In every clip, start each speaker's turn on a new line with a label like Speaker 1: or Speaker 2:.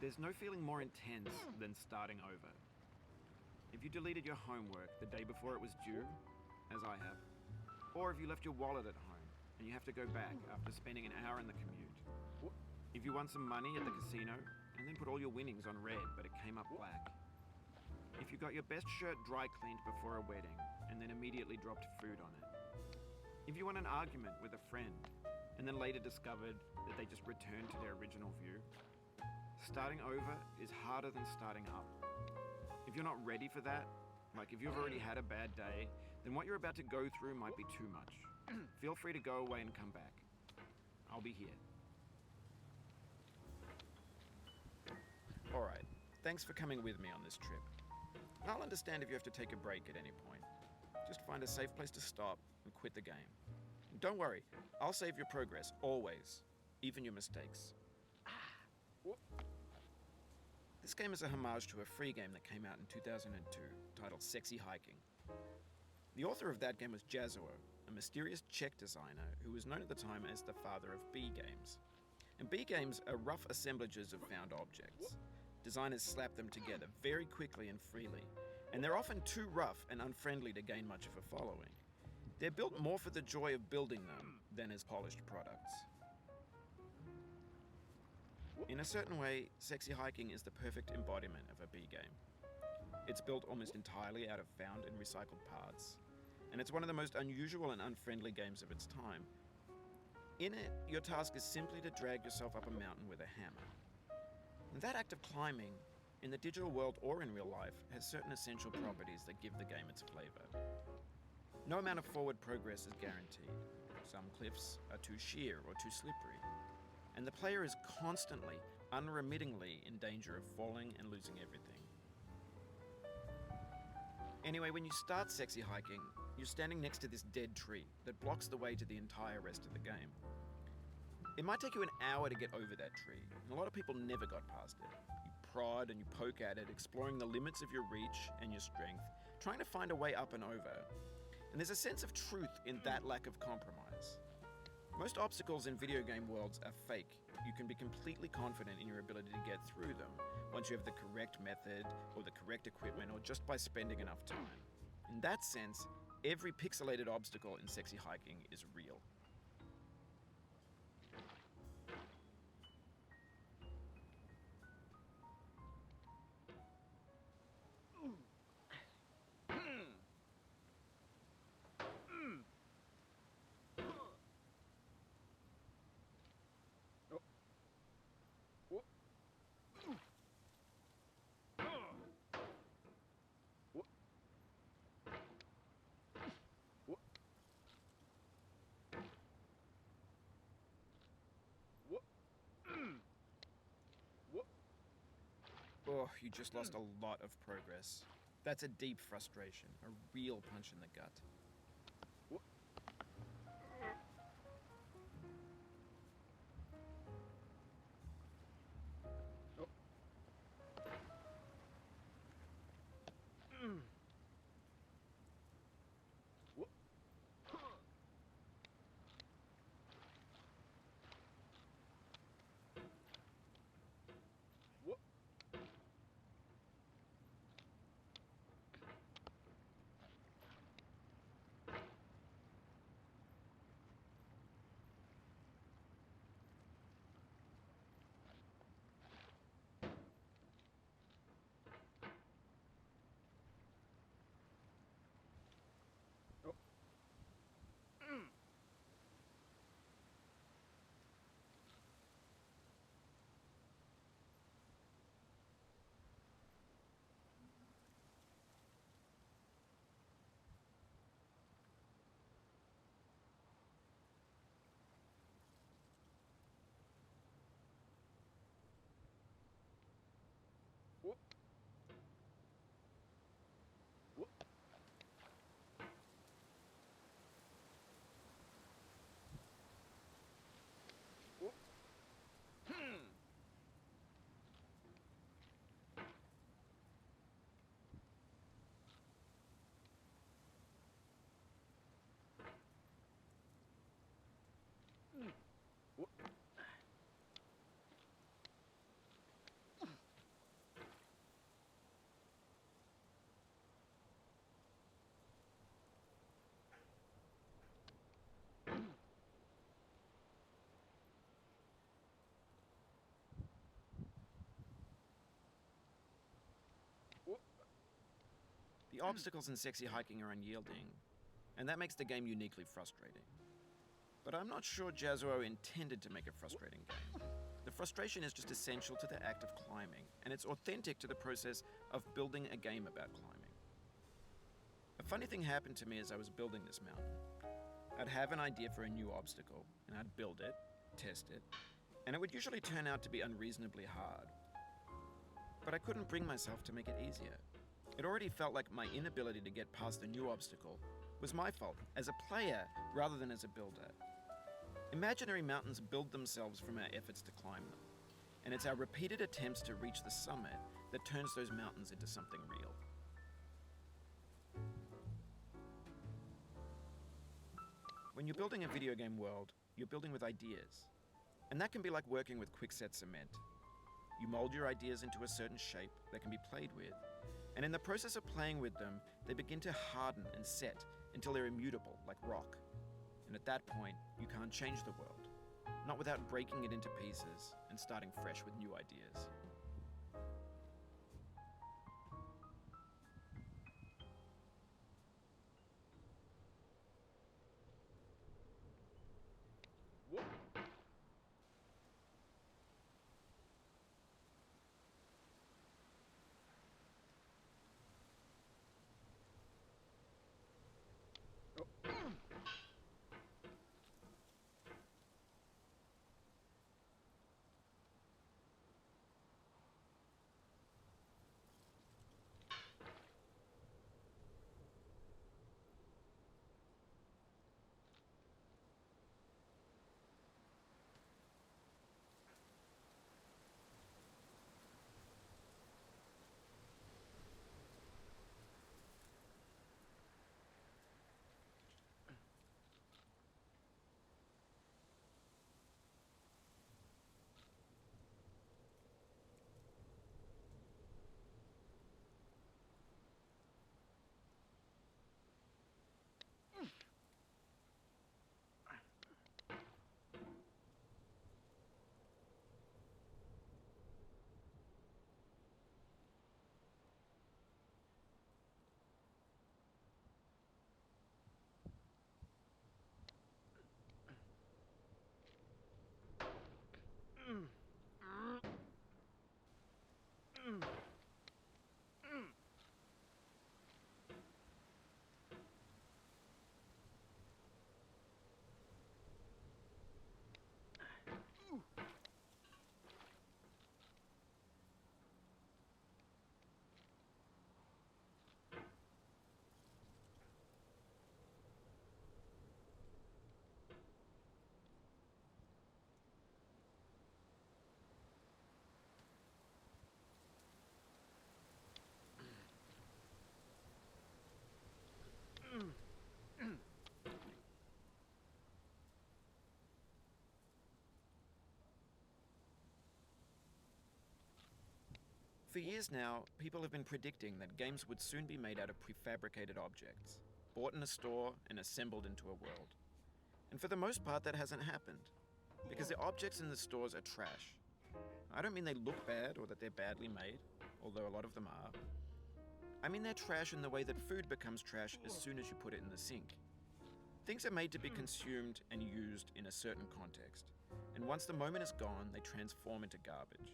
Speaker 1: There's no feeling more intense than starting over. If you deleted your homework the day before it was due, as I have, or if you left your wallet at home and you have to go back after spending an hour in the commute. If you won some money at the casino and then put all your winnings on red but it came up black. If you got your best shirt dry cleaned before a wedding and then immediately dropped food on it. If you won an argument with a friend and then later discovered that they just returned to their original view. Starting over is harder than starting up. If you're not ready for that, like if you've already had a bad day, then what you're about to go through might be too much. Feel free to go away and come back. I'll be here. Alright, thanks for coming with me on this trip. I'll understand if you have to take a break at any point. Just find a safe place to stop and quit the game. And don't worry, I'll save your progress, always. Even your mistakes. This game is a homage to a free game that came out in 2002, titled Sexy Hiking. The author of that game was Jazuo, a mysterious Czech designer who was known at the time as the father of B games. And B games are rough assemblages of found objects. Designers slap them together very quickly and freely, and they're often too rough and unfriendly to gain much of a following. They're built more for the joy of building them than as polished products. In a certain way, Sexy Hiking is the perfect embodiment of a B game. It's built almost entirely out of found and recycled parts, and it's one of the most unusual and unfriendly games of its time. In it, your task is simply to drag yourself up a mountain with a hammer. And that act of climbing, in the digital world or in real life, has certain essential properties that give the game its flavor. No amount of forward progress is guaranteed. Some cliffs are too sheer or too slippery. And the player is constantly, unremittingly in danger of falling and losing everything. Anyway, when you start Sexy Hiking, you're standing next to this dead tree that blocks the way to the entire rest of the game. It might take you an hour to get over that tree, and a lot of people never got past it. You prod and you poke at it, exploring the limits of your reach and your strength, trying to find a way up and over. And there's a sense of truth in that lack of compromise. Most obstacles in video game worlds are fake. You can be completely confident in your ability to get through them once you have the correct method or the correct equipment or just by spending enough time. In that sense, every pixelated obstacle in Sexy Hiking is real. Oh, you just lost a lot of progress. That's a deep frustration, a real punch in the gut. obstacles and sexy hiking are unyielding, and that makes the game uniquely frustrating. But I'm not sure Jazzuo intended to make a frustrating game. The frustration is just essential to the act of climbing, and it's authentic to the process of building a game about climbing. A funny thing happened to me as I was building this mountain. I'd have an idea for a new obstacle, and I'd build it, test it, and it would usually turn out to be unreasonably hard. But I couldn't bring myself to make it easier. It already felt like my inability to get past the new obstacle was my fault as a player rather than as a builder. Imaginary mountains build themselves from our efforts to climb them, and it's our repeated attempts to reach the summit that turns those mountains into something real. When you're building a video game world, you're building with ideas, and that can be like working with quickset cement. You mold your ideas into a certain shape that can be played with, and in the process of playing with them, they begin to harden and set until they're immutable, like rock. And at that point, you can't change the world, not without breaking it into pieces and starting fresh with new ideas. For years now, people have been predicting that games would soon be made out of prefabricated objects, bought in a store and assembled into a world. And for the most part, that hasn't happened, because the objects in the stores are trash. I don't mean they look bad or that they're badly made, although a lot of them are. I mean they're trash in the way that food becomes trash as soon as you put it in the sink. Things are made to be consumed and used in a certain context, and once the moment is gone, they transform into garbage.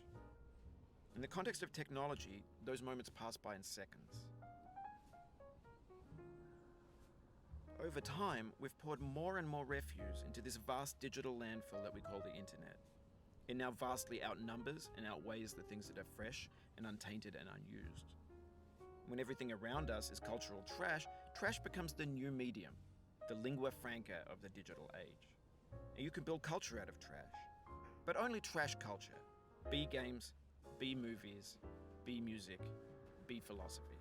Speaker 1: In the context of technology, those moments pass by in seconds. Over time, we've poured more and more refuse into this vast digital landfill that we call the internet. It now vastly outnumbers and outweighs the things that are fresh and untainted and unused. When everything around us is cultural trash, trash becomes the new medium, the lingua franca of the digital age. And you can build culture out of trash, but only trash culture. B games, B movies, B music, B philosophy.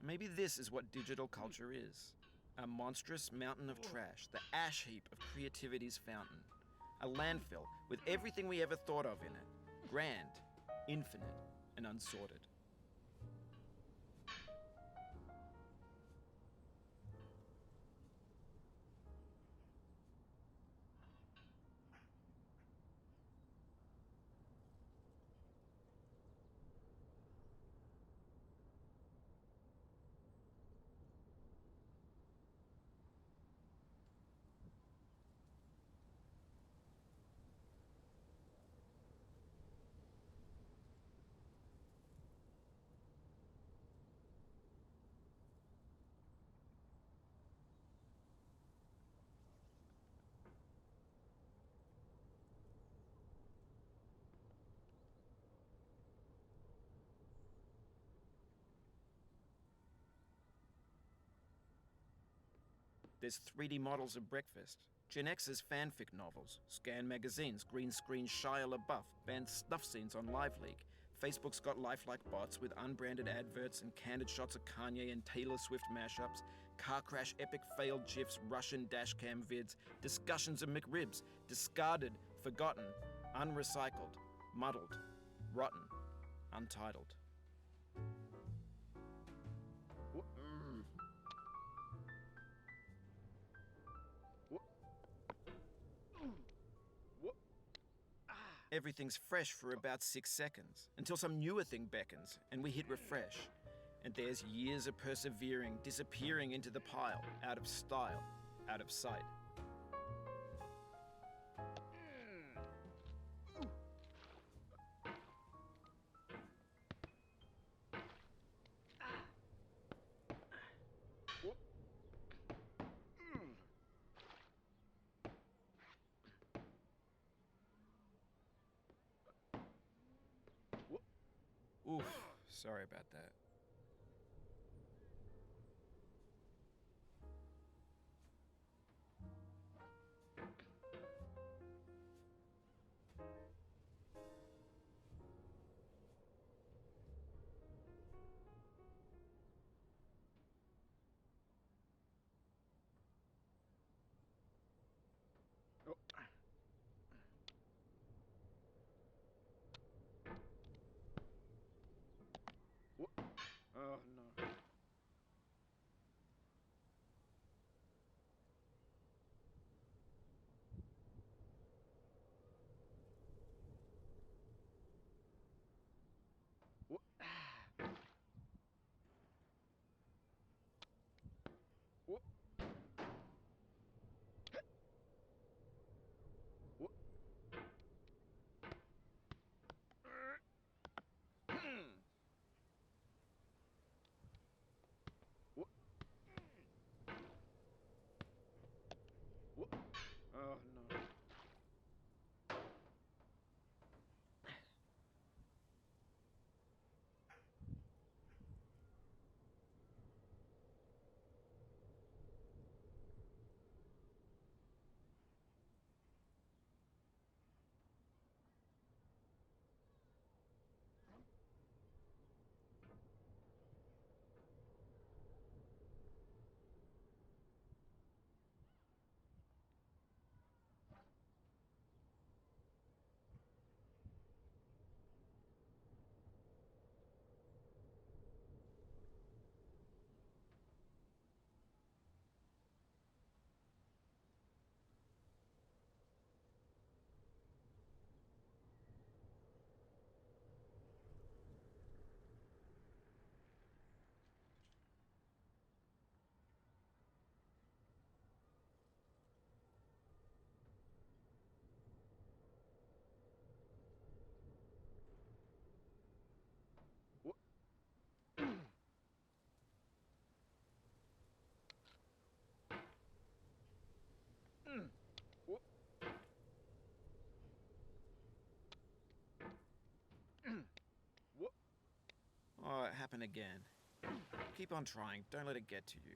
Speaker 2: Maybe this is what digital culture is. A monstrous mountain of trash, the ash heap of creativity's fountain. A landfill with everything we ever thought of in it. Grand, infinite, and unsorted. There's 3D models of breakfast, Gen X's fanfic novels, scan magazines, green screen Shia LaBeouf, banned snuff scenes on LiveLeak. Facebook's got lifelike bots with unbranded adverts and candid shots of Kanye and Taylor Swift mashups, car crash epic failed GIFs, Russian dashcam vids, discussions of McRibs, discarded, forgotten, unrecycled, muddled, rotten, untitled. Everything's fresh for about 6 seconds, until some newer thing beckons, and we hit refresh. And there's years of persevering disappearing into the pile, out of style, out of sight. Oof, sorry about that.
Speaker 1: Oh no. Oh no.
Speaker 2: Oh, it happened again. Keep on trying, don't let it get to you.